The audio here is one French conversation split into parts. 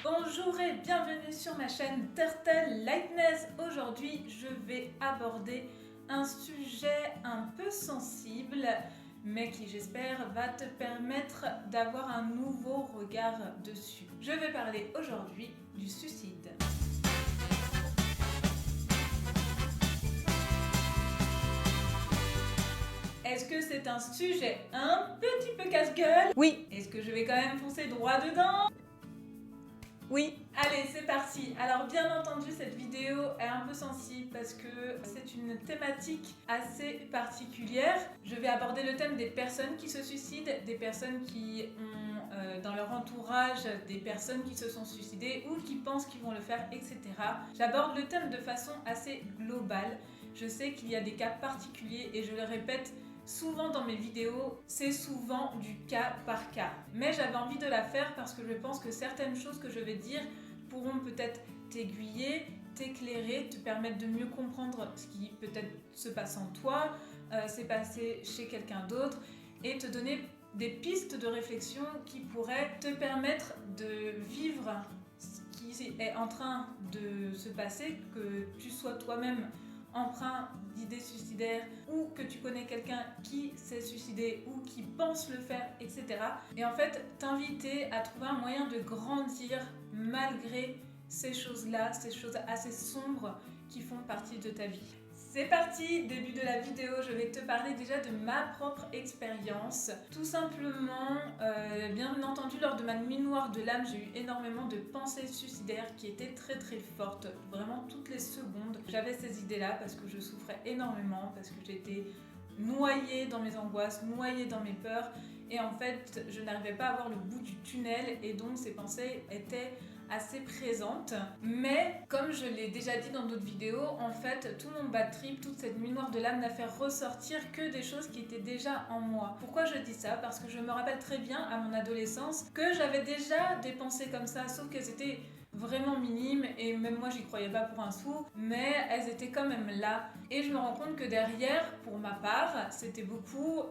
Bonjour et bienvenue sur ma chaîne Turtle Lightness. Aujourd'hui, je vais aborder un sujet un peu sensible, mais qui j'espère va te permettre d'avoir un nouveau regard dessus. Je vais parler aujourd'hui du suicide. Est-ce que c'est un sujet un petit peu casse-gueule? Oui. Est-ce que je vais quand même foncer droit dedans? Oui. Allez, c'est parti. Alors bien entendu, cette vidéo est un peu sensible parce que c'est une thématique assez particulière. Je vais aborder le thème des personnes qui se suicident, des personnes qui ont dans leur entourage des personnes qui se sont suicidées ou qui pensent qu'ils vont le faire, etc. J'aborde le thème de façon assez globale. Je sais qu'il y a des cas particuliers et je le répète souvent dans mes vidéos, c'est souvent du cas par cas. Mais j'avais envie de la faire parce que je pense que certaines choses que je vais dire pourront peut-être t'aiguiller, t'éclairer, te permettre de mieux comprendre ce qui peut-être se passe en toi, s'est passé chez quelqu'un d'autre et te donner des pistes de réflexion qui pourraient te permettre de vivre ce qui est en train de se passer, que tu sois toi-même empreint d'idées suicidaires ou que tu connais quelqu'un qui s'est suicidé ou qui pense le faire, etc. Et en fait, t'inviter à trouver un moyen de grandir malgré ces choses-là, ces choses assez sombres qui font partie de ta vie. C'est parti, début de la vidéo, je vais te parler déjà de ma propre expérience. Tout simplement, bien entendu, lors de ma nuit noire de l'âme, j'ai eu énormément de pensées suicidaires qui étaient très fortes, vraiment toutes les secondes. J'avais ces idées-là parce que je souffrais énormément, parce que j'étais noyée dans mes angoisses, noyée dans mes peurs, et en fait, je n'arrivais pas à voir le bout du tunnel, et donc ces pensées étaient assez présente, mais comme je l'ai déjà dit dans d'autres vidéos, en fait tout mon bad trip, toute cette nuit noire de l'âme n'a fait ressortir que des choses qui étaient déjà en moi. Pourquoi je dis ça? Parce que je me rappelle très bien à mon adolescence que j'avais déjà des pensées comme ça, sauf qu'elles étaient vraiment minimes et même moi j'y croyais pas pour un sou, mais elles étaient quand même là. Et je me rends compte que derrière, pour ma part, c'était beaucoup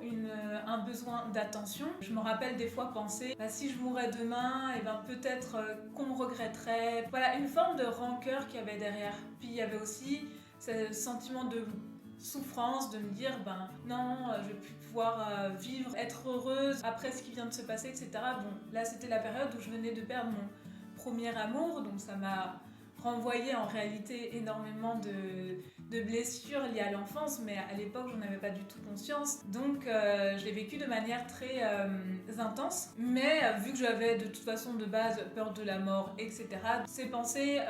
un besoin d'attention. Je me rappelle des fois penser, si je mourais demain, et peut-être qu'on me regretterait. Voilà, une forme de rancœur qu'il y avait derrière. Puis il y avait aussi ce sentiment de souffrance, de me dire non, je vais plus pouvoir vivre, être heureuse après ce qui vient de se passer, etc. Bon, là c'était la période où je venais de perdre mon premier amour, donc ça m'a renvoyé en réalité énormément de blessures liées à l'enfance, mais à l'époque j'en avais pas du tout conscience, donc je l'ai vécu de manière très intense, mais vu que j'avais de toute façon de base peur de la mort, etc., ces pensées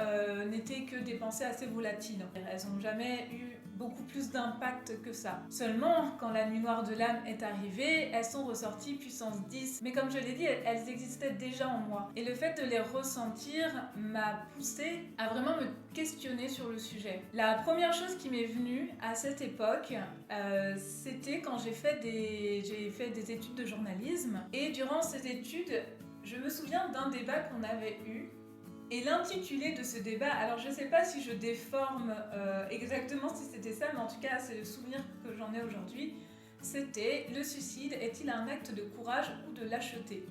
n'étaient que des pensées assez volatiles. Elles n'ont jamais eu beaucoup plus d'impact que ça. Seulement, quand la nuit noire de l'âme est arrivée, elles sont ressorties puissance 10. Mais comme je l'ai dit, elles existaient déjà en moi. Et le fait de les ressentir m'a poussée à vraiment me questionner sur le sujet. La première chose qui m'est venue à cette époque, c'était quand j'ai fait des études de journalisme. Et durant ces études, je me souviens d'un débat qu'on avait eu. Et l'intitulé de ce débat, alors je sais pas si je déforme exactement si c'était ça, mais en tout cas c'est le souvenir que j'en ai aujourd'hui, c'était « Le suicide est-il un acte de courage ou de lâcheté ?»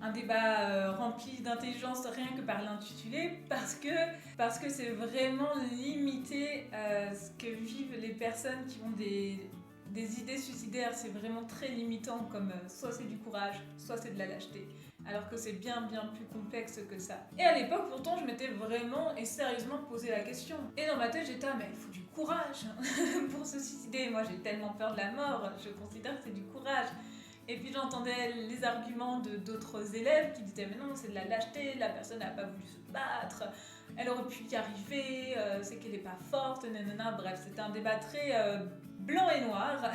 Un débat rempli d'intelligence rien que par l'intitulé, parce que c'est vraiment limité ce que vivent les personnes qui ont des idées suicidaires. C'est vraiment très limitant, comme soit c'est du courage, soit c'est de la lâcheté, alors que c'est bien plus complexe que ça. Et à l'époque pourtant je m'étais vraiment et sérieusement posé la question, et dans ma tête j'étais mais il faut du courage pour se suicider. Moi j'ai tellement peur de la mort, je considère que c'est du courage. Et puis j'entendais les arguments d'autres élèves qui disaient mais non, c'est de la lâcheté, la personne n'a pas voulu se battre, elle aurait pu y arriver, c'est qu'elle n'est pas forte, nanana. Bref, c'était un débat très blanc et noir.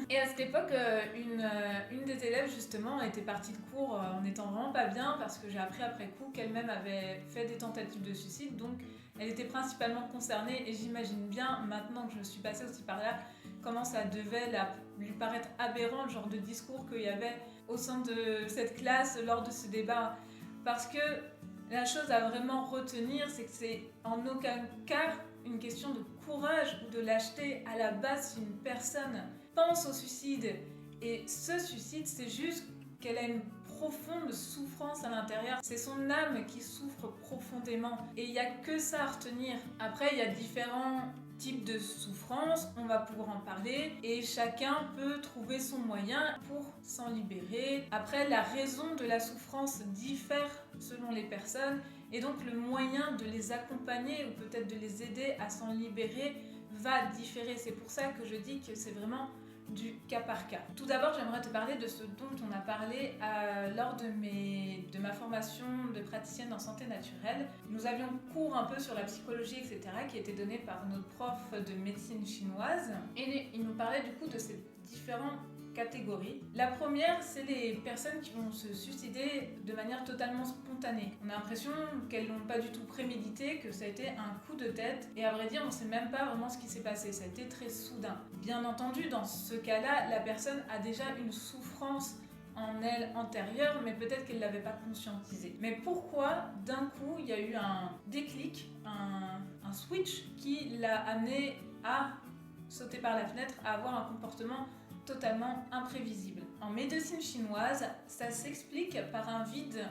Et à cette époque, une des élèves justement était partie de cours en étant vraiment pas bien, parce que j'ai appris après coup qu'elle-même avait fait des tentatives de suicide, donc elle était principalement concernée, et j'imagine bien, maintenant que je suis passée aussi par là, comment ça devait lui paraître aberrant, le genre de discours qu'il y avait au sein de cette classe lors de ce débat. Parce que la chose à vraiment retenir, c'est que c'est en aucun cas une question de courage ou de lâcheté. À la base, si une personne pense au suicide et se suicide, c'est juste qu'elle a une profonde souffrance à l'intérieur. C'est son âme qui souffre profondément et il n'y a que ça à retenir. Après, il y a différents types de souffrance, on va pouvoir en parler et chacun peut trouver son moyen pour s'en libérer. Après, la raison de la souffrance diffère selon les personnes et donc le moyen de les accompagner ou peut-être de les aider à s'en libérer va différer. C'est pour ça que je dis que c'est vraiment du cas par cas. Tout d'abord, j'aimerais te parler de ce dont on a parlé lors de ma formation de praticienne en santé naturelle. Nous avions cours un peu sur la psychologie, etc., qui était donné par notre prof de médecine chinoise. Et il nous parlait du coup de ces différents catégories. La première, c'est les personnes qui vont se suicider de manière totalement spontanée. On a l'impression qu'elles n'ont pas du tout prémédité, que ça a été un coup de tête. Et à vrai dire, on ne sait même pas vraiment ce qui s'est passé. Ça a été très soudain. Bien entendu, dans ce cas-là, la personne a déjà une souffrance en elle antérieure, mais peut-être qu'elle ne l'avait pas conscientisé. Mais pourquoi, d'un coup, il y a eu un déclic, un switch qui l'a amené à sauter par la fenêtre, à avoir un comportement totalement imprévisible. En médecine chinoise, ça s'explique par un vide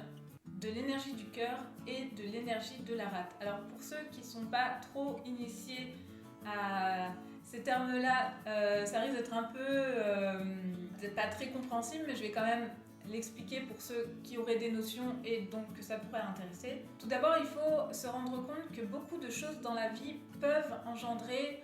de l'énergie du cœur et de l'énergie de la rate. Alors pour ceux qui ne sont pas trop initiés à ces termes-là, ça risque d'être un peu, peut-être pas très compréhensible, mais je vais quand même l'expliquer pour ceux qui auraient des notions et donc que ça pourrait intéresser. Tout d'abord, il faut se rendre compte que beaucoup de choses dans la vie peuvent engendrer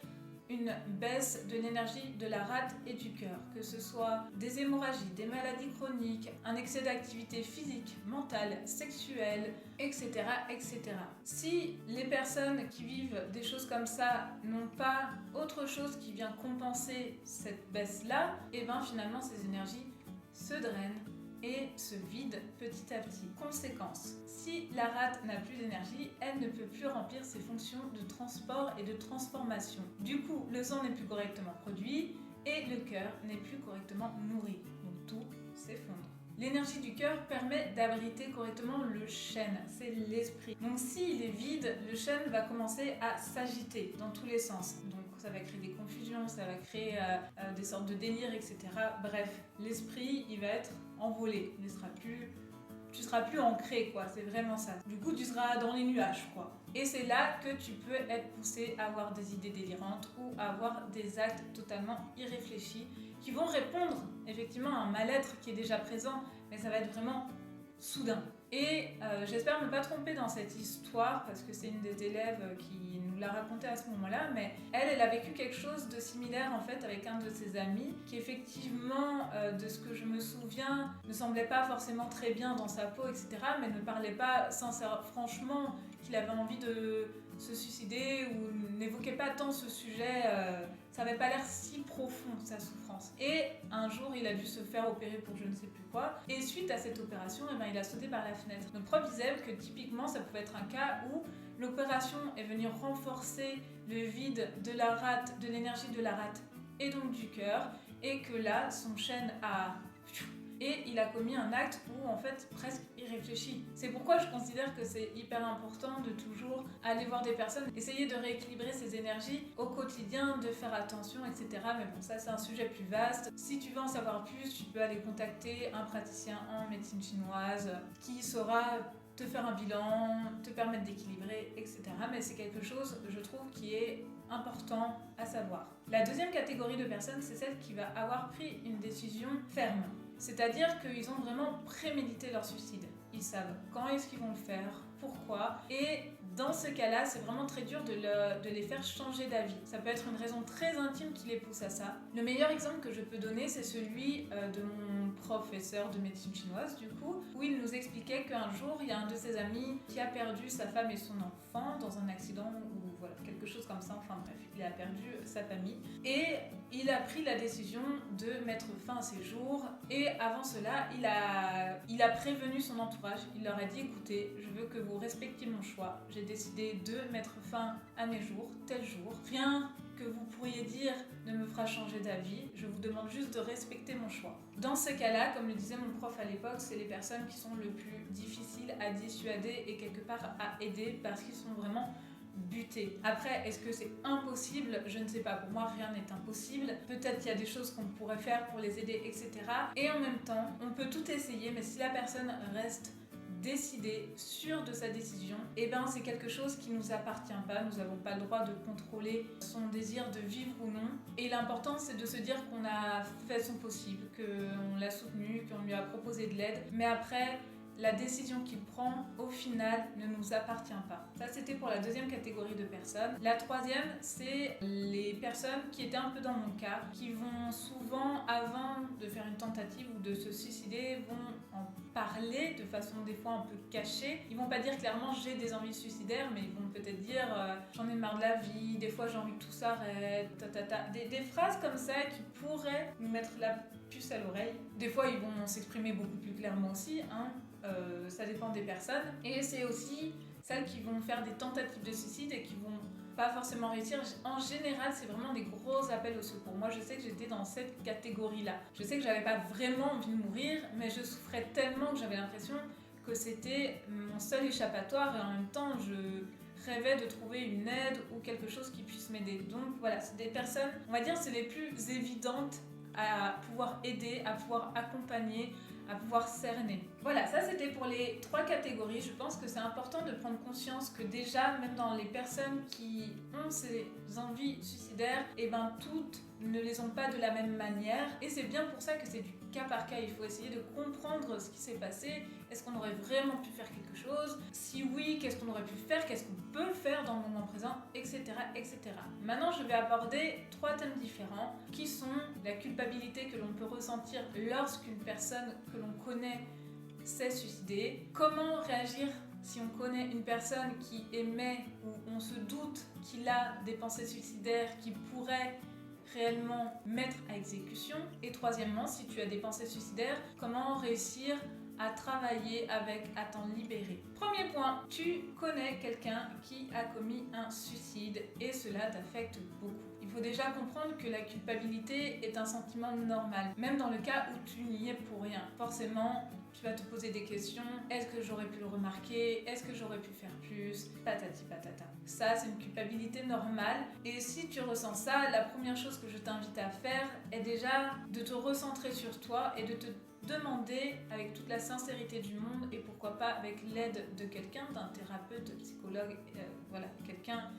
une baisse de l'énergie de la rate et du cœur, que ce soit des hémorragies, des maladies chroniques, un excès d'activité physique, mentale, sexuelle, etc., etc. Si les personnes qui vivent des choses comme ça n'ont pas autre chose qui vient compenser cette baisse-là, et bien finalement ces énergies se drainent et se vide petit à petit. Conséquence, si la rate n'a plus d'énergie, elle ne peut plus remplir ses fonctions de transport et de transformation. Du coup, le sang n'est plus correctement produit et le cœur n'est plus correctement nourri. Donc tout s'effondre. L'énergie du cœur permet d'abriter correctement le chêne, c'est l'esprit. Donc s'il est vide, le chêne va commencer à s'agiter dans tous les sens. Donc ça va créer des confusions, ça va créer des sortes de délires, etc. Bref, l'esprit, il va être envolé. Tu seras plus ancré, quoi. C'est vraiment ça. Du coup, tu seras dans les nuages, quoi. Et c'est là que tu peux être poussé à avoir des idées délirantes ou à avoir des actes totalement irréfléchis qui vont répondre effectivement à un mal-être qui est déjà présent, mais ça va être vraiment soudain. Et j'espère ne pas tromper dans cette histoire parce que c'est une des élèves qui nous l'a raconté à ce moment-là, mais elle a vécu quelque chose de similaire en fait avec un de ses amis qui effectivement, de ce que je me souviens, ne semblait pas forcément très bien dans sa peau, etc., mais ne parlait pas sincèrement, franchement, qu'il avait envie de se suicider ou n'évoquait pas tant ce sujet, ça n'avait pas l'air si profond sa souffrance. Et un jour, il a dû se faire opérer pour je ne sais plus quoi, et suite à cette opération, il a sauté par la fenêtre. Notre prof disait que typiquement, ça pouvait être un cas où l'opération est venue renforcer le vide de la rate, de l'énergie de la rate et donc du cœur, et que là, son chêne a... Et il a commis un acte où, en fait, presque irréfléchi. C'est pourquoi je considère que c'est hyper important de toujours aller voir des personnes, essayer de rééquilibrer ses énergies au quotidien, de faire attention, etc. Mais bon, ça, c'est un sujet plus vaste. Si tu veux en savoir plus, tu peux aller contacter un praticien en médecine chinoise qui saura te faire un bilan, te permettre d'équilibrer, etc. Mais c'est quelque chose, je trouve, qui est important à savoir. La deuxième catégorie de personnes, c'est celle qui va avoir pris une décision ferme. C'est-à-dire qu'ils ont vraiment prémédité leur suicide. Ils savent quand est-ce qu'ils vont le faire, pourquoi. Et dans ce cas-là, c'est vraiment très dur de les faire changer d'avis. Ça peut être une raison très intime qui les pousse à ça. Le meilleur exemple que je peux donner, c'est celui de mon professeur de médecine chinoise, du coup, où il nous expliquait qu'un jour, il y a un de ses amis qui a perdu sa femme et son enfant dans un accident ou voilà, quelque chose comme ça, enfin bref, il a perdu sa famille. Et il a pris la décision de mettre fin à ses jours. Et avant cela, il a prévenu son entourage. Il leur a dit, écoutez, je veux que vous respectiez mon choix. J'ai décidé de mettre fin à mes jours, tel jour. Rien que vous pourriez dire ne me fera changer d'avis. Je vous demande juste de respecter mon choix. Dans ce cas-là, comme le disait mon prof à l'époque, c'est les personnes qui sont le plus difficiles à dissuader et quelque part à aider parce qu'ils sont vraiment buté. Après, est-ce que c'est impossible? Je ne sais pas. Pour moi, rien n'est impossible. Peut-être qu'il y a des choses qu'on pourrait faire pour les aider, etc. Et en même temps, on peut tout essayer, mais si la personne reste décidée, sûre de sa décision, et ben c'est quelque chose qui nous appartient pas. Nous n'avons pas le droit de contrôler son désir de vivre ou non. Et l'important, c'est de se dire qu'on a fait son possible, qu'on l'a soutenu, qu'on lui a proposé de l'aide. Mais après, la décision qu'il prend, au final, ne nous appartient pas. Ça, c'était pour la deuxième catégorie de personnes. La troisième, c'est les personnes qui étaient un peu dans mon cas, qui vont souvent, avant de faire une tentative ou de se suicider, vont en parler de façon des fois un peu cachée. Ils vont pas dire clairement j'ai des envies suicidaires, mais ils vont peut-être dire j'en ai marre de la vie, des fois j'ai envie que tout s'arrête, des phrases comme ça qui pourraient nous mettre la puce à l'oreille. Des fois ils vont s'exprimer beaucoup plus clairement aussi, hein. Ça dépend des personnes. Et c'est aussi celles qui vont faire des tentatives de suicide et qui vont pas forcément réussir. En général, c'est vraiment des gros appels au secours. Moi, je sais que j'étais dans cette catégorie-là. Je sais que j'avais pas vraiment envie de mourir, mais je souffrais tellement que j'avais l'impression que c'était mon seul échappatoire et en même temps, je rêvais de trouver une aide ou quelque chose qui puisse m'aider. Donc voilà, c'est des personnes, on va dire, c'est les plus évidentes à pouvoir aider, à pouvoir accompagner, à pouvoir cerner. Voilà, ça c'était pour les 3 catégories. Je pense que c'est important de prendre conscience que déjà, même dans les personnes qui ont ces envies suicidaires, et ben toutes ne les ont pas de la même manière. Et c'est bien pour ça que c'est du cas par cas. Il faut essayer de comprendre ce qui s'est passé. Est-ce qu'on aurait vraiment pu faire quelque chose? Si oui, qu'est-ce qu'on aurait pu faire? Qu'est-ce qu'on peut faire dans le moment présent? Etc. etc. Maintenant, je vais aborder 3 thèmes différents qui sont la culpabilité que l'on peut ressentir lorsqu'une personne que l'on connaît s'est suicidée. Comment réagir si on connaît une personne qui émet ou on se doute qu'il a des pensées suicidaires qui pourraient réellement mettre à exécution. Et troisièmement, si tu as des pensées suicidaires, comment réussir à travailler avec, à t'en libérer. Premier point, tu connais quelqu'un qui a commis un suicide et cela t'affecte beaucoup. Il faut déjà comprendre que la culpabilité est un sentiment normal, même dans le cas où tu n'y es pour rien. Forcément, tu vas te poser des questions. Est-ce que j'aurais pu le remarquer? Est-ce que j'aurais pu faire plus? Patati patata. Ça, c'est une culpabilité normale. Et si tu ressens ça, la première chose que je t'invite à faire est déjà de te recentrer sur toi et de te demander avec toute la sincérité du monde et pourquoi pas avec l'aide de quelqu'un, d'un thérapeute, de psychologue, voilà, quelqu'un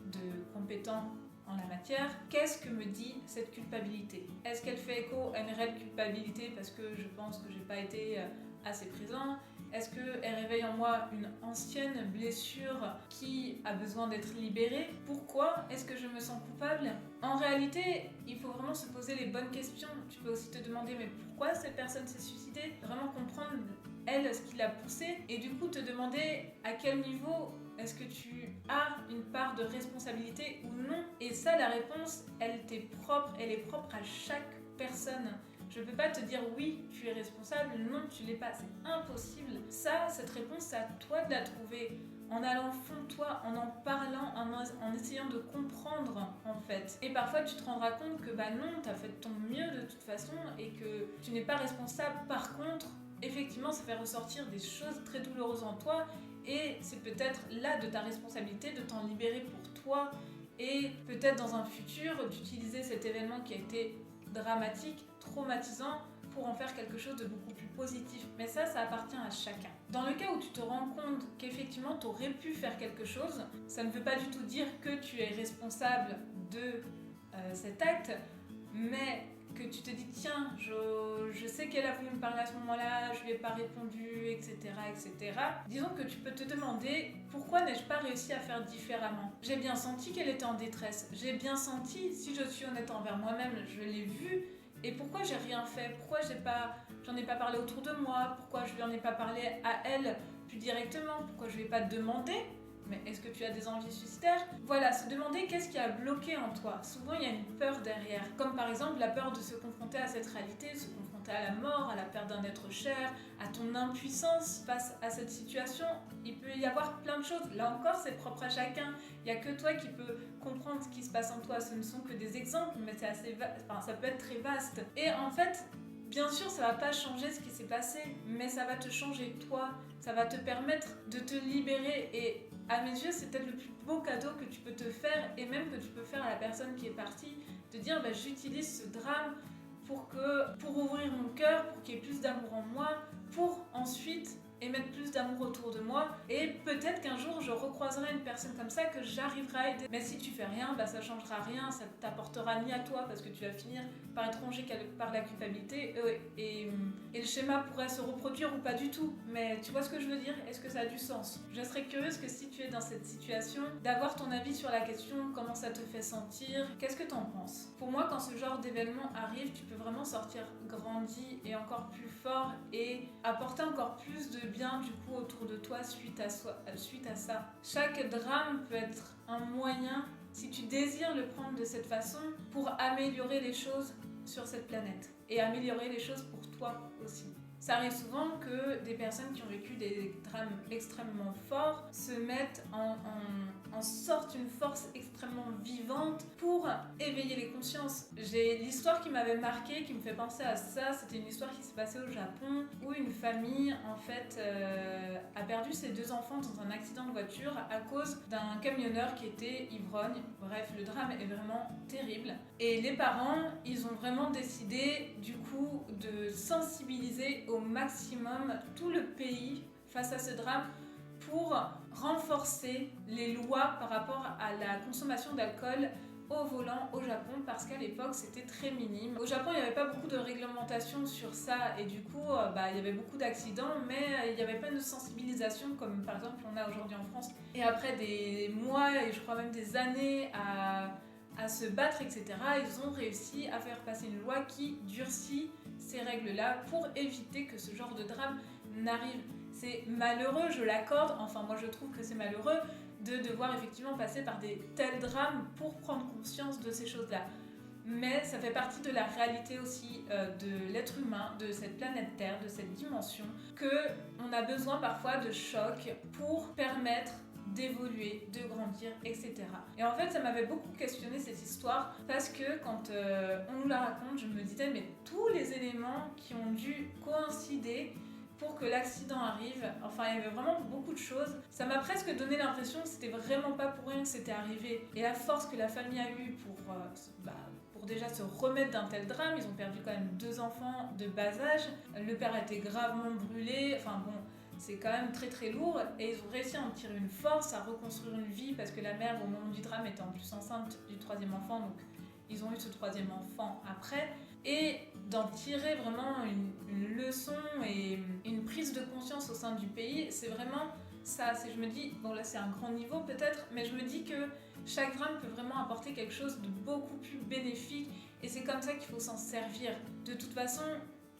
de compétent en la matière, qu'est-ce que me dit cette culpabilité? Est-ce qu'elle fait écho à une réelle culpabilité parce que je pense que j'ai pas été assez présent? Est-ce qu'elle réveille en moi une ancienne blessure qui a besoin d'être libérée? Pourquoi est-ce que je me sens coupable? En réalité, il faut vraiment se poser les bonnes questions. Tu peux aussi te demander mais pourquoi cette personne s'est suicidée? Vraiment comprendre elle ce qui l'a poussée et du coup te demander à quel niveau est-ce que tu as une part de responsabilité ou non? Et ça, la réponse, elle est propre à chaque personne. Je ne peux pas te dire oui, tu es responsable, non, tu l'es pas, c'est impossible. Ça, cette réponse, c'est à toi de la trouver en allant au fond de toi, en parlant, en essayant de comprendre en fait. Et parfois, tu te rendras compte que bah non, tu as fait de ton mieux de toute façon et que tu n'es pas responsable. Par contre, effectivement, ça fait ressortir des choses très douloureuses en toi et c'est peut-être là de ta responsabilité de t'en libérer pour toi et peut-être dans un futur d'utiliser cet événement qui a été dramatique, traumatisant pour en faire quelque chose de beaucoup plus positif. Mais ça appartient à chacun. Dans le cas où tu te rends compte qu'effectivement tu aurais pu faire quelque chose, ça ne veut pas du tout dire que tu es responsable de cet acte, mais que tu te dis tiens, je sais qu'elle a voulu me parler à ce moment-là, je lui ai pas répondu, etc., etc. Disons que tu peux te demander pourquoi n'ai-je pas réussi à faire différemment? J'ai bien senti qu'elle était en détresse, j'ai bien senti, si je suis honnête envers moi-même, je l'ai vu. Et pourquoi j'ai rien fait? Pourquoi j'en ai pas parlé autour de moi? Pourquoi je lui en ai pas parlé à elle plus directement? Pourquoi je lui ai pas demandé? Mais est-ce que tu as des envies suicidaires? Voilà, se demander qu'est-ce qui a bloqué en toi. Souvent, il y a une peur derrière. Comme par exemple la peur de se confronter à cette réalité, se confronter à la mort, à la perte d'un être cher, à ton impuissance face à cette situation. Il peut y avoir plein de choses. Là encore, c'est propre à chacun. Il n'y a que toi qui peux comprendre ce qui se passe en toi. Ce ne sont que des exemples, mais c'est assez ça peut être très vaste. Et en fait, bien sûr, ça va pas changer ce qui s'est passé, mais ça va te changer toi. Ça va te permettre de te libérer et À mes yeux, c'est peut-être le plus beau cadeau que tu peux te faire et même que tu peux faire à la personne qui est partie, de dire bah, j'utilise ce drame pour ouvrir mon cœur, pour qu'il y ait plus d'amour en moi, pour ensuite émettre plus d'amour autour de moi et peut-être qu'un jour je recroiserai une personne comme ça que j'arriverai à aider. Mais si tu fais rien, bah ça changera rien, ça t'apportera ni à toi parce que tu vas finir par être rongé par la culpabilité et le schéma pourrait se reproduire ou pas du tout. Mais tu vois ce que je veux dire? Est-ce que ça a du sens? Je serais curieuse que si tu es dans cette situation, d'avoir ton avis sur la question, comment ça te fait sentir, qu'est-ce que t'en penses? Pour moi, quand ce genre d'événement arrive, tu peux vraiment sortir grandi et encore plus fort et apporter encore plus de bien du coup autour de toi suite à ça. Chaque drame peut être un moyen, si tu désires le prendre de cette façon, pour améliorer les choses sur cette planète et améliorer les choses pour toi aussi. Ça arrive souvent que des personnes qui ont vécu des drames extrêmement forts se mettent en sorte une force extrêmement vivante pour éveiller les consciences. J'ai l'histoire qui m'avait marquée, qui me fait penser à ça, c'était une histoire qui s'est passée au Japon où une famille en fait a perdu ses 2 enfants dans un accident de voiture à cause d'un camionneur qui était ivrogne. Bref, le drame est vraiment terrible. Et les parents, ils ont vraiment décidé du coup de sensibiliser au maximum tout le pays face à ce drame pour renforcer les lois par rapport à la consommation d'alcool au volant au Japon parce qu'à l'époque c'était très minime. Au Japon il n'y avait pas beaucoup de réglementation sur ça et du coup il y avait beaucoup d'accidents mais il n'y avait pas de sensibilisation comme par exemple on a aujourd'hui en France. Et après des mois et je crois même des années à se battre etc. ils ont réussi à faire passer une loi qui durcit ces règles-là pour éviter que ce genre de drame n'arrive. C'est malheureux, je l'accorde, enfin moi je trouve que c'est malheureux de devoir effectivement passer par des tels drames pour prendre conscience de ces choses-là. Mais ça fait partie de la réalité aussi de l'être humain, de cette planète Terre, de cette dimension, qu'on a besoin parfois de chocs pour permettre d'évoluer, de grandir, etc. Et en fait, ça m'avait beaucoup questionné cette histoire parce que quand on nous la raconte, je me disais mais tous les éléments qui ont dû coïncider pour que l'accident arrive, enfin il y avait vraiment beaucoup de choses. Ça m'a presque donné l'impression que c'était vraiment pas pour rien que c'était arrivé. Et la force que la famille a eue pour déjà se remettre d'un tel drame, ils ont perdu quand même 2 enfants de bas âge, le père a été gravement brûlé, enfin bon, c'est quand même très très lourd et ils ont réussi à en tirer une force, à reconstruire une vie parce que la mère au moment du drame était en plus enceinte du 3e enfant, donc ils ont eu ce 3e enfant après, et d'en tirer vraiment une leçon et une prise de conscience au sein du pays, c'est vraiment ça. Je me dis, bon là c'est un grand niveau peut-être, mais je me dis que chaque drame peut vraiment apporter quelque chose de beaucoup plus bénéfique et c'est comme ça qu'il faut s'en servir. De toute façon,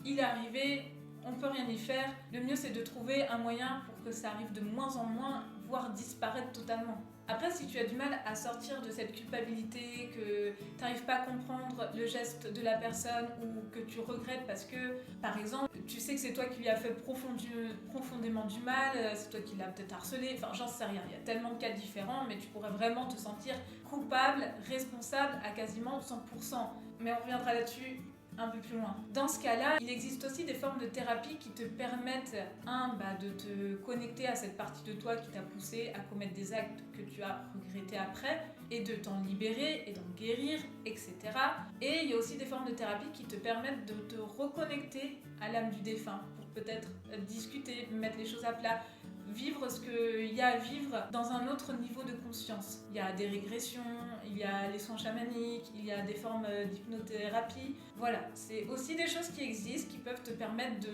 il est arrivé, on peut rien y faire, le mieux c'est de trouver un moyen pour que ça arrive de moins en moins, voire disparaître totalement. Après, si tu as du mal à sortir de cette culpabilité, que tu n'arrives pas à comprendre le geste de la personne ou que tu regrettes parce que, par exemple, tu sais que c'est toi qui lui as fait profondément du mal, c'est toi qui l'as peut-être harcelé, enfin j'en sais rien, il y a tellement de cas différents, mais tu pourrais vraiment te sentir coupable, responsable à quasiment 100%. Mais on reviendra là-dessus un peu plus loin. Dans ce cas-là, il existe aussi des formes de thérapie qui te permettent, de te connecter à cette partie de toi qui t'a poussé à commettre des actes que tu as regrettés après, et de t'en libérer et d'en guérir, etc. Et il y a aussi des formes de thérapie qui te permettent de te reconnecter à l'âme du défunt, pour peut-être discuter, mettre les choses à plat, vivre ce qu'il y a à vivre dans un autre niveau de conscience. Il y a des régressions, il y a les soins chamaniques, il y a des formes d'hypnothérapie. Voilà, c'est aussi des choses qui existent, qui peuvent te permettre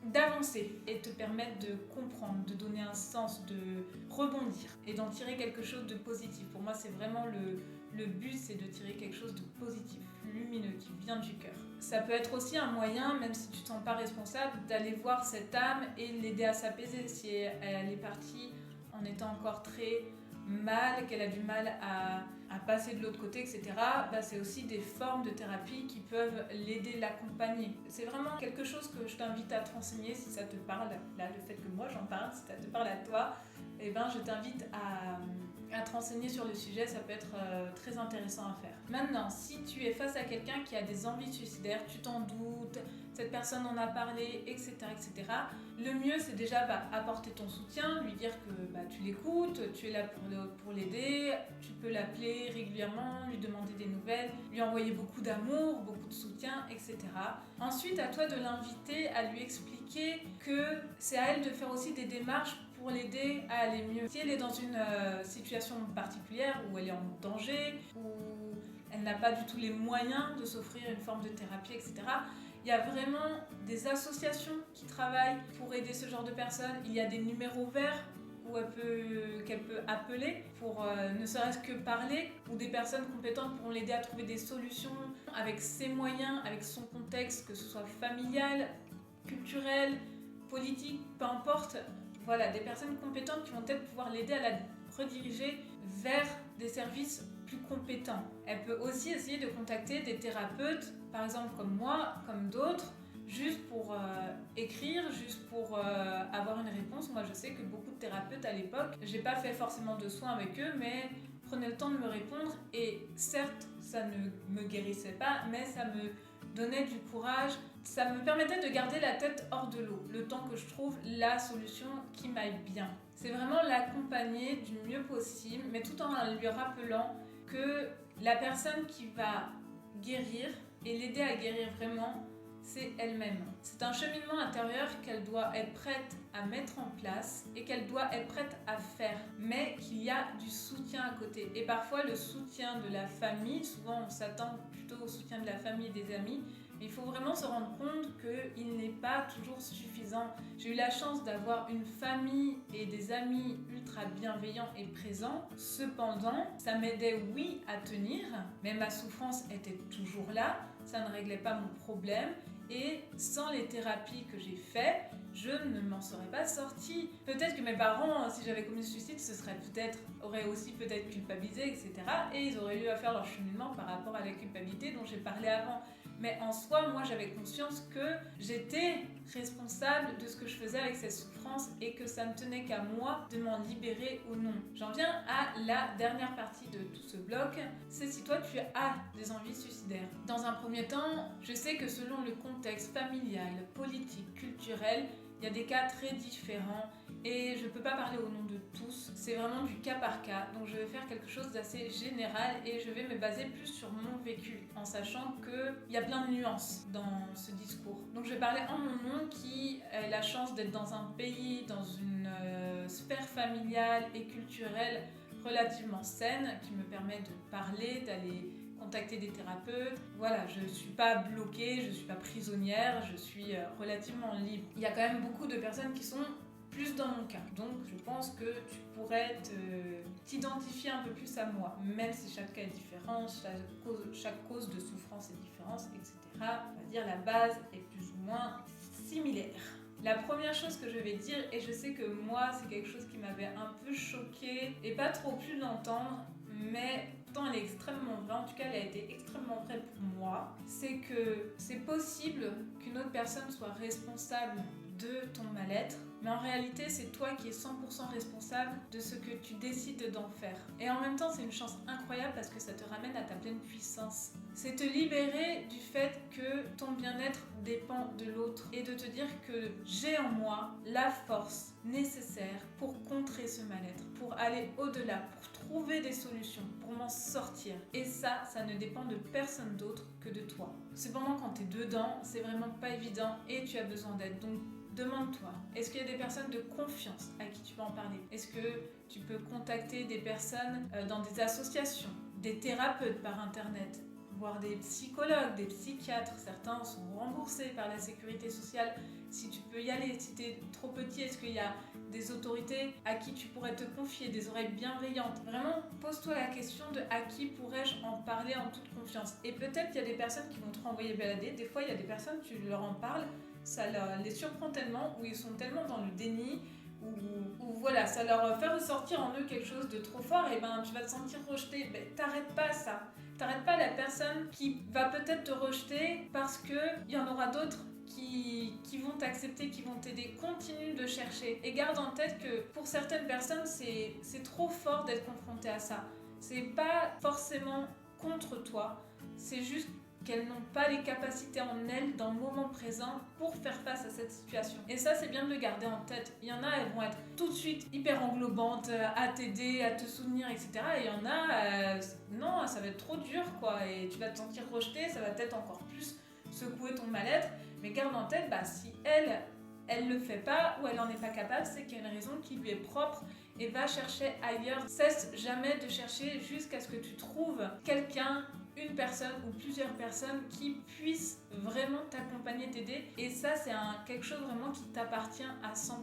d'avancer et te permettre de comprendre, de donner un sens, de rebondir et d'en tirer quelque chose de positif. Pour moi, c'est vraiment le but, c'est de tirer quelque chose de positif, lumineux, qui vient du cœur. Ça peut être aussi un moyen, même si tu ne te sens pas responsable, d'aller voir cette âme et l'aider à s'apaiser. Si elle est partie en étant encore très mal, qu'elle a du mal à passer de l'autre côté, etc., c'est aussi des formes de thérapie qui peuvent l'aider, l'accompagner. C'est vraiment quelque chose que je t'invite à te renseigner si ça te parle. Là, le fait que moi j'en parle, si ça te parle à toi, je t'invite à te renseigner sur le sujet, ça peut être très intéressant à faire. Maintenant, si tu es face à quelqu'un qui a des envies suicidaires, tu t'en doutes, cette personne en a parlé, etc. etc. Le mieux, c'est déjà apporter ton soutien, lui dire que tu l'écoutes, tu es là pour l'aider, tu peux l'appeler régulièrement, lui demander des nouvelles, lui envoyer beaucoup d'amour, beaucoup de soutien, etc. Ensuite, à toi de l'inviter à lui expliquer que c'est à elle de faire aussi des démarches pour l'aider à aller mieux. Si elle est dans une situation particulière où elle est en danger, où elle n'a pas du tout les moyens de s'offrir une forme de thérapie, etc., il y a vraiment des associations qui travaillent pour aider ce genre de personnes. Il y a des numéros verts qu'elle peut appeler pour ne serait-ce que parler, ou des personnes compétentes pourront l'aider à trouver des solutions avec ses moyens, avec son contexte, que ce soit familial, culturel, politique, peu importe. Voilà, des personnes compétentes qui vont peut-être pouvoir l'aider à la rediriger vers des services plus compétents. Elle peut aussi essayer de contacter des thérapeutes, par exemple comme moi, comme d'autres, juste pour écrire, juste pour avoir une réponse. Moi, je sais que beaucoup de thérapeutes à l'époque, j'ai pas fait forcément de soins avec eux, mais prenaient le temps de me répondre, et certes, ça ne me guérissait pas, mais ça me donnait du courage. Ça me permettait de garder la tête hors de l'eau, le temps que je trouve la solution qui m'aille bien. C'est vraiment l'accompagner du mieux possible, mais tout en lui rappelant que la personne qui va guérir et l'aider à guérir vraiment, c'est elle-même. C'est un cheminement intérieur qu'elle doit être prête à mettre en place et qu'elle doit être prête à faire, mais qu'il y a du soutien à côté. Et parfois le soutien de la famille, souvent on s'attend plutôt au soutien de la famille et des amis, mais il faut vraiment se rendre compte qu'il n'est pas toujours suffisant. J'ai eu la chance d'avoir une famille et des amis ultra bienveillants et présents. Cependant, ça m'aidait, oui, à tenir, mais ma souffrance était toujours là. Ça ne réglait pas mon problème. Et sans les thérapies que j'ai faites, je ne m'en serais pas sortie. Peut-être que mes parents, si j'avais commis le suicide, auraient aussi peut-être culpabilisé, etc. Et ils auraient eu à faire leur cheminement par rapport à la culpabilité dont j'ai parlé avant. Mais en soi, moi, j'avais conscience que j'étais responsable de ce que je faisais avec cette souffrance et que ça ne tenait qu'à moi de m'en libérer ou non. J'en viens à la dernière partie de tout ce bloc, c'est si toi tu as des envies suicidaires. Dans un premier temps, je sais que selon le contexte familial, politique, culturel, il y a des cas très différents et je ne peux pas parler au nom de tous, c'est vraiment du cas par cas, donc je vais faire quelque chose d'assez général et je vais me baser plus sur mon vécu, en sachant qu'il y a plein de nuances dans ce discours. Donc je vais parler en mon nom qui a la chance d'être dans un pays, dans une sphère familiale et culturelle relativement saine, qui me permet de parler, d'aller contacter des thérapeutes. Voilà, je ne suis pas bloquée, je ne suis pas prisonnière, je suis relativement libre. Il y a quand même beaucoup de personnes qui sont plus dans mon cas. Donc je pense que tu pourrais t'identifier un peu plus à moi, même si chaque cas est différent, chaque cause de souffrance est différente, etc. On va dire la base est plus ou moins similaire. La première chose que je vais dire, et je sais que moi c'est quelque chose qui m'avait un peu choquée et pas trop pu l'entendre, mais pourtant elle est extrêmement vraie, en tout cas elle a été extrêmement vraie pour moi, c'est que c'est possible qu'une autre personne soit responsable de ton mal-être, mais en réalité c'est toi qui es 100% responsable de ce que tu décides d'en faire. Et en même temps c'est une chance incroyable parce que ça te ramène à ta pleine puissance. C'est te libérer du fait que ton bien-être dépend de l'autre et de te dire que j'ai en moi la force nécessaire pour contrer ce mal-être, pour aller au-delà, pour trouver des solutions, pour m'en sortir. Et ça ne dépend de personne d'autre que de toi. Cependant, quand tu es dedans, c'est vraiment pas évident et tu as besoin d'aide. Donc demande-toi, est-ce qu'il y a des personnes de confiance à qui tu peux en parler? Est-ce que tu peux contacter des personnes dans des associations, des thérapeutes par internet, voire des psychologues, des psychiatres? Certains sont remboursés par la sécurité sociale. Si tu peux y aller, si tu es trop petit, est-ce qu'il y a des autorités à qui tu pourrais te confier, des oreilles bienveillantes? Vraiment, pose-toi la question de à qui pourrais-je en parler en toute confiance. Et peut-être qu'il y a des personnes qui vont te renvoyer balader. Des fois, il y a des personnes, tu leur en parles, ça les surprend tellement, ou ils sont tellement dans le déni, ou voilà, ça leur fait ressortir en eux quelque chose de trop fort, et ben tu vas te sentir rejeté. Ben, t'arrêtes pas ça. T'arrêtes pas la personne qui va peut-être te rejeter parce qu'il y en aura d'autres qui vont t'accepter, qui vont t'aider. Continue de chercher et garde en tête que pour certaines personnes, c'est trop fort d'être confronté à ça. C'est pas forcément contre toi, c'est juste qu'elles n'ont pas les capacités en elles dans le moment présent pour faire face à cette situation. Et ça, c'est bien de le garder en tête. Il y en a, elles vont être tout de suite hyper englobantes, à t'aider, à te soutenir, etc. Et il y en a, non, ça va être trop dur, quoi. Et tu vas te sentir rejeté, ça va peut-être encore plus secouer ton mal-être. Mais garde en tête, si elle le fait pas ou elle n'en est pas capable, c'est qu'il y a une raison qui lui est propre et va chercher ailleurs. Cesse jamais de chercher jusqu'à ce que tu trouves quelqu'un, une personne ou plusieurs personnes qui puissent vraiment t'accompagner, t'aider. Et ça, c'est quelque chose vraiment qui t'appartient à 100%.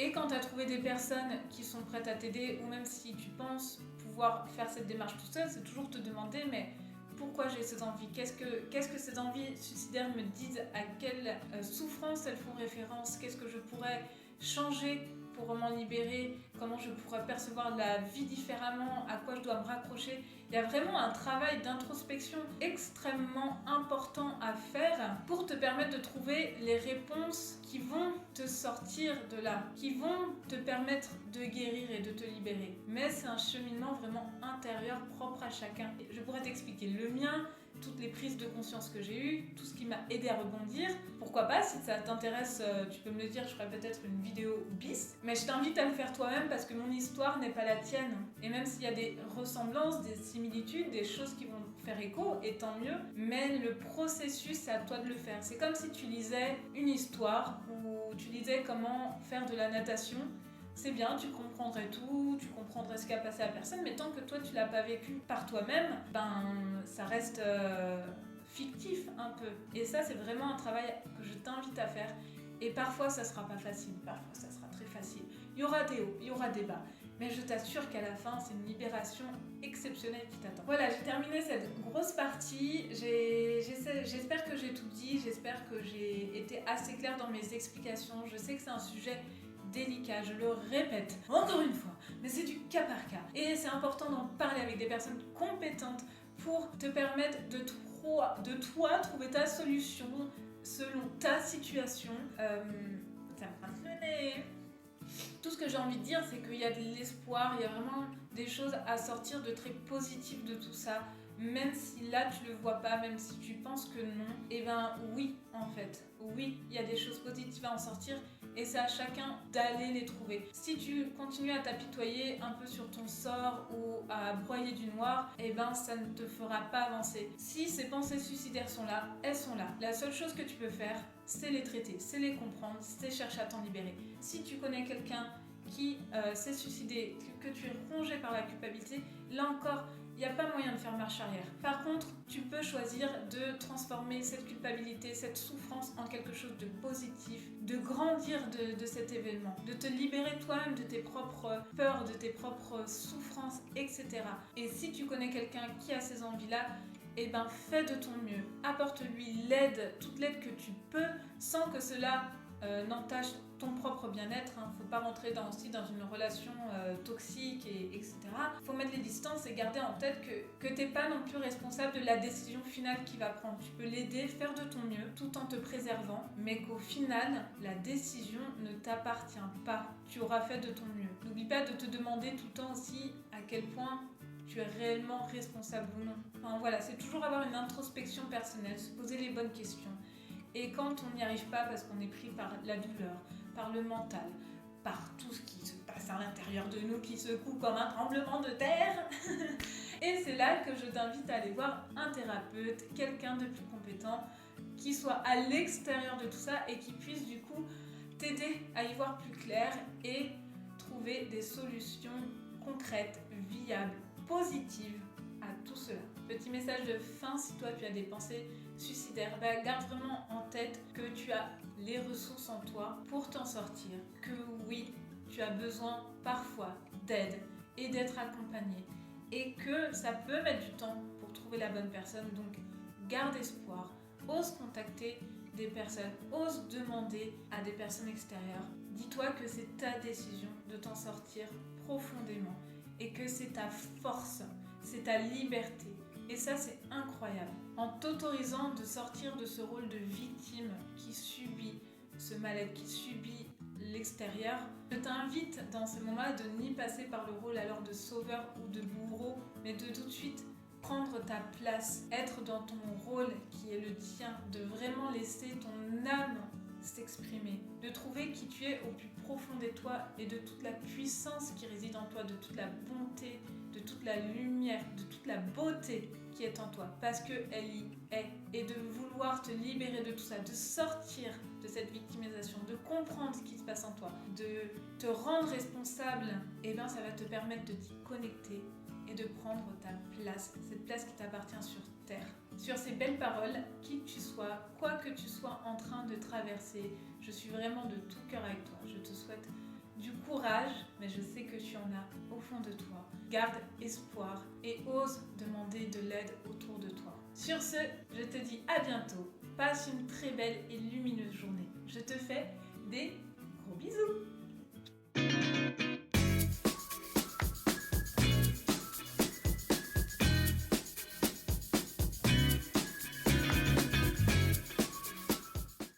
Et quand tu as trouvé des personnes qui sont prêtes à t'aider, ou même si tu penses pouvoir faire cette démarche tout seul, c'est toujours te demander, mais pourquoi j'ai cette envie? Qu'est-ce que ces envies suicidaires me disent? À quelle souffrance elles font référence? Qu'est-ce que je pourrais changer pour m'en libérer? Comment je pourrais percevoir la vie différemment? À quoi je dois me raccrocher? Il y a vraiment un travail d'introspection extrêmement important à faire pour te permettre de trouver les réponses qui vont te sortir de là, qui vont te permettre de guérir et de te libérer. Mais c'est un cheminement vraiment intérieur propre à chacun. Je pourrais t'expliquer le mien, toutes les prises de conscience que j'ai eues, tout ce qui m'a aidé à rebondir. Pourquoi pas, si ça t'intéresse, tu peux me le dire, je ferai peut-être une vidéo bis. Mais je t'invite à le faire toi-même parce que mon histoire n'est pas la tienne. Et même s'il y a des ressemblances, des similitudes, des choses qui vont faire écho, et tant mieux. Mais le processus, c'est à toi de le faire. C'est comme si tu lisais une histoire ou tu lisais comment faire de la natation. C'est bien, tu comprendrais tout, tu comprendrais ce qui a passé à la personne, mais tant que toi tu l'as pas vécu par toi-même, ça reste fictif un peu. Et ça, c'est vraiment un travail que je t'invite à faire. Et parfois ça sera pas facile, parfois ça sera très facile. Il y aura des hauts, il y aura des bas. Mais je t'assure qu'à la fin, c'est une libération exceptionnelle qui t'attend. Voilà, j'ai terminé cette grosse partie. J'espère que j'ai tout dit, j'espère que j'ai été assez claire dans mes explications. Je sais que c'est un sujet délicat, je le répète encore une fois, mais c'est du cas par cas. Et c'est important d'en parler avec des personnes compétentes pour te permettre de toi trouver ta solution selon ta situation. Ça me pince le nez. Tout ce que j'ai envie de dire, c'est qu'il y a de l'espoir, il y a vraiment des choses à sortir de très positives de tout ça. Même si là tu le vois pas, même si tu penses que non, oui en fait, oui, il y a des choses positives à en sortir et c'est à chacun d'aller les trouver. Si tu continues à t'apitoyer un peu sur ton sort ou à broyer du noir, ça ne te fera pas avancer. Si ces pensées suicidaires sont là, elles sont là. La seule chose que tu peux faire, c'est les traiter, c'est les comprendre, c'est chercher à t'en libérer. Si tu connais quelqu'un qui s'est suicidé, que tu es rongé par la culpabilité, là encore, il n'y a pas moyen de faire marche arrière. Par contre, tu peux choisir de transformer cette culpabilité, cette souffrance en quelque chose de positif, de grandir de cet événement, de te libérer toi-même de tes propres peurs, de tes propres souffrances, etc. Et si tu connais quelqu'un qui a ces envies-là, fais de ton mieux. Apporte-lui l'aide, toute l'aide que tu peux, sans que cela n'entache ton propre bien-être. Faut pas rentrer aussi dans une relation toxique, etc. Faut mettre les distances et garder en tête que t'es pas non plus responsable de la décision finale qu'il va prendre. Tu peux l'aider, faire de ton mieux, tout en te préservant, mais qu'au final, la décision ne t'appartient pas. Tu auras fait de ton mieux. N'oublie pas de te demander tout le temps aussi à quel point tu es réellement responsable ou non. Voilà, c'est toujours avoir une introspection personnelle, se poser les bonnes questions. Et quand on n'y arrive pas parce qu'on est pris par la douleur, par le mental, par tout ce qui se passe à l'intérieur de nous, qui secoue comme un tremblement de terre, et c'est là que je t'invite à aller voir un thérapeute, quelqu'un de plus compétent, qui soit à l'extérieur de tout ça et qui puisse du coup t'aider à y voir plus clair et trouver des solutions concrètes, viables, positives à tout cela. Petit message de fin, si toi tu as des pensées suicidaires, garde vraiment en tête que tu as les ressources en toi pour t'en sortir, que oui, tu as besoin parfois d'aide et d'être accompagné et que ça peut mettre du temps pour trouver la bonne personne, donc garde espoir, ose contacter des personnes, ose demander à des personnes extérieures. Dis-toi que c'est ta décision de t'en sortir profondément et que c'est ta force, c'est ta liberté Et ça, c'est incroyable. En t'autorisant de sortir de ce rôle de victime qui subit ce mal-être, qui subit l'extérieur, je t'invite dans ce moment de n'y passer par le rôle alors de sauveur ou de bourreau, mais de tout de suite prendre ta place, être dans ton rôle qui est le tien, de vraiment laisser ton âme s'exprimer, de trouver qui tu es au plus profond de toi et de toute la puissance qui réside en toi, de toute la bonté, de toute la lumière, de toute la beauté qui est en toi, parce qu'elle y est. Et de vouloir te libérer de tout ça, de sortir de cette victimisation, de comprendre ce qui se passe en toi, de te rendre responsable, et bien ça va te permettre de t'y connecter et de prendre ta place, cette place qui t'appartient sur terre. Sur ces belles paroles, qui que tu sois, quoi que tu sois en train de traverser, je suis vraiment de tout cœur avec toi. Je te souhaite du courage, mais je sais que tu en as au fond de toi. Garde espoir et ose demander de l'aide autour de toi. Sur ce, je te dis à bientôt. Passe une très belle et lumineuse journée. Je te fais des gros bisous.